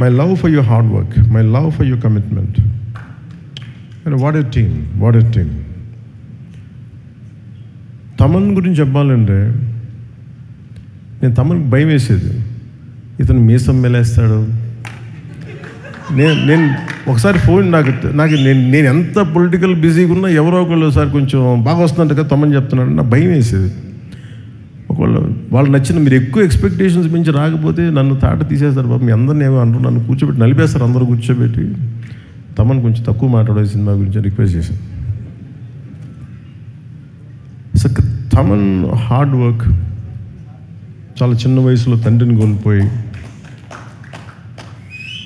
My love for your hard work, my love for your commitment. What a team, what a team. Thaman గురించి చెప్పాలంటే నేను తమన్కి భయం వేసేది, ఇతను మీసం మెలేస్తాడు. నేను ఒకసారి ఫోన్ నాకు నేను ఎంత పొలిటికల్ బిజీగా ఉన్నా ఎవరో ఒకళ్ళు ఒకసారి కొంచెం బాగా వస్తుందంట కదా తమన్ చెప్తున్నాడు, నాకు భయం వేసేది. ఒకవేళ వాళ్ళు నచ్చిన మీరు ఎక్కువ ఎక్స్పెక్టేషన్స్ మించి రాకపోతే నన్ను తాట తీసేస్తారు బాబు, మీ అందరిని ఏమో అంటారు, నన్ను కూర్చోబెట్టి నలిపేస్తారు అందరూ కూర్చోబెట్టి. తమన్ కొంచెం తక్కువ మాట్లాడే సినిమా గురించి రిక్వెస్ట్ చేశాను. సో తమన్ హార్డ్ వర్క్, చాలా చిన్న వయసులో తండ్రిని కోల్పోయి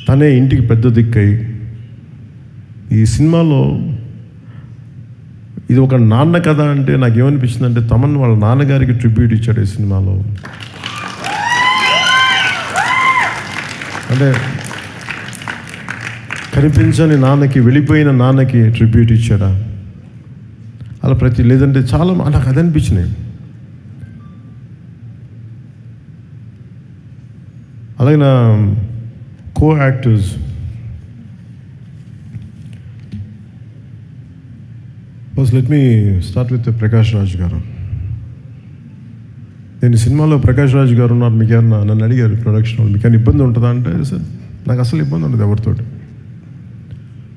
తనే ఇంటికి పెద్ద దిక్కై ఈ సినిమాలో ఇది ఒక నాన్న కథ అంటే నాకేమనిపించింది అంటే తమన్ వాళ్ళ నాన్నగారికి ట్రిబ్యూట్ ఇచ్చాడు ఈ సినిమాలో. అంటే కనిపించని నాన్నకి, వెళ్ళిపోయిన నాన్నకి ట్రిబ్యూట్ ఇచ్చాడా అలా లేదంటే చాలా నాకు అది అనిపించినాయి. అలాగే నా co actors first let me start with Prakash Raj గారు. నేను సినిమాలో ప్రకాష్ రాజ్ గారు ఉన్నారు, మీకు ఏమన్నా నన్ను అడిగారు ప్రొడక్షన్ వాళ్ళు, మీకు ఏమైనా ఇబ్బంది ఉంటుందా అంటే సార్ నాకు అసలు ఇబ్బంది ఉండదు ఎవరితోటి.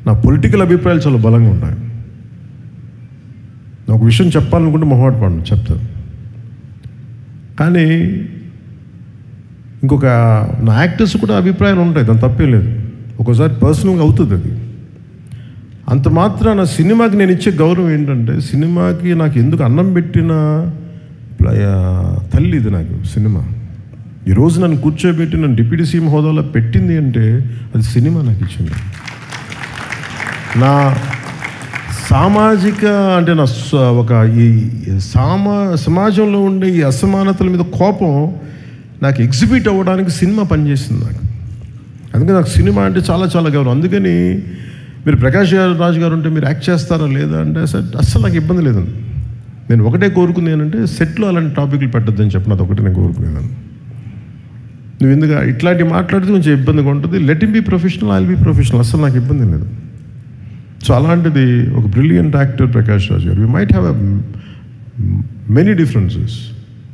నా పొలిటికల్ అభిప్రాయాలు చాలా బలంగా ఉంటాయి. ఒక విషయం చెప్పాలనుకుంటే మొహమాట పడను, చెప్తాను. కానీ ఇంకొక నా యాక్టర్స్ కూడా అభిప్రాయాలు ఉంటాయి, దాని తప్పే లేదు. ఒక్కోసారి పర్సనల్గా అవుతుంది అది. అంత మాత్రాన సినిమాకి నేను ఇచ్చే గౌరవం ఏంటంటే, సినిమాకి నాకు ఎందుకు అన్నం పెట్టిన తల్లి ఇది నాకు సినిమా. ఈరోజు నన్ను కూర్చోబెట్టి నన్ను డిప్యూటీ సీఎం హోదాలో పెట్టింది అంటే అది సినిమా నాకు ఇచ్చింది. నా సామాజిక అంటే నా ఒక ఈ సమాజంలో ఉండే ఈ అసమానతల మీద కోపం నాకు ఎగ్జిబిట్ అవ్వడానికి సినిమా పనిచేసింది నాకు. అందుకే నాకు సినిమా అంటే చాలా చాలా గౌరవం. అందుకని మీరు ప్రకాష్ రాజ్ గారు ఉంటే మీరు యాక్ట్ చేస్తారా లేదా అంటే అస్సలు నాకు ఇబ్బంది లేదండి. నేను ఒకటే కోరుకుంది ఏంటంటే సెట్లో అలాంటి టాపిక్లు పెట్టద్దని చెప్పిన అది ఒకటే నేను కోరుకునేదాన్ని. నువ్వు ఎందుకు ఇట్లాంటి మాట్లాడితే కొంచెం ఇబ్బందిగా ఉంటుంది, let him be professional, I will be professional, అస్సలు నాకు ఇబ్బంది లేదు. సో అలాంటిది ఒక బ్రిలియంట్ యాక్టర్ ప్రకాష్ రాజ్ గారు. We might have many differences,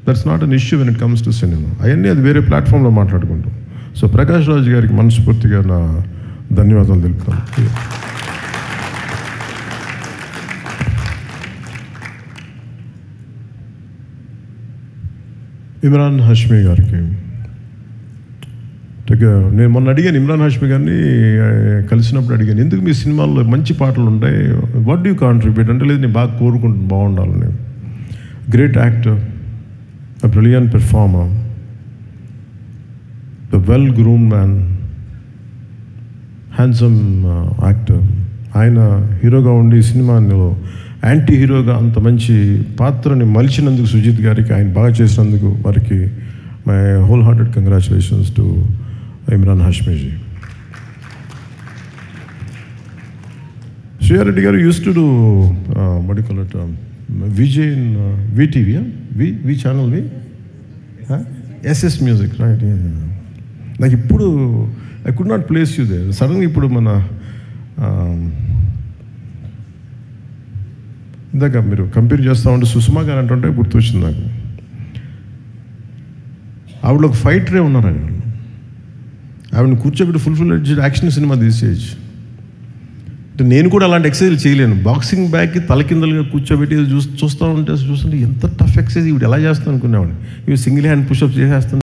that's not an issue when it comes to cinema. అవన్నీ అది వేరే ప్లాట్ఫామ్లో మాట్లాడుకుంటాం. సో ప్రకాష్ రాజ్ గారికి మనస్ఫూర్తిగా నా ధన్యవాదాలు తెలుపుతాను. ఇమ్రాన్ హాష్మి గారికి నేను మొన్న అడిగాను, ఇమ్రాన్ హాష్మి గారిని కలిసినప్పుడు అడిగాను, ఎందుకు మీ సినిమాల్లో మంచి పాటలు ఉంటాయి, వాట్ డూ యూ కాంట్రిబ్యూట్ అంటే, లేదు నేను బాగా కోరుకుంటున్నాను బాగుండాలని. Great actor, a brilliant performer, the well-groomed man, handsome actor. ఆయన హీరోగా ఉండి సినిమాలో యాంటీ హీరోగా అంత మంచి పాత్రని మలిచినందుకు సుజిత్ గారికి, ఆయన బాగా చేసినందుకు వారికి my whole hearted congratulations to Imran హాష్మీజీ. శ్రీయారెడ్డి గారు used to do what do you call it, Vijay in VTV, V channel, SS Music, right? నాకు ఇప్పుడు I could not place you there. సడన్గా ఇప్పుడు మన ఇందాక మీరు కంపేర్ చేస్తూ ఉంటే సుష్మా గారు అంటుంటే గుర్తొచ్చింది నాకు. ఆవిడ ఒక ఫైటరే ఉన్నారు, ఆవిడని కూర్చోబెట్టి ఫుల్ యాక్షన్ సినిమా తీసేయచ్చు. అంటే నేను కూడా అలాంటి ఎక్సర్సైజ్ చేయలేను. బాక్సింగ్ బ్యాగ్కి తలకిందలుగా కూర్చోబెట్టి చూస్తుంటే ఎంత టఫ్ ఎక్సర్సైజ్ ఇవి ఎలా చేస్తాను అనుకునేవాడిని. ఇవి సింగిల్ హ్యాండ్ పుషప్స్ చేసేస్తాను.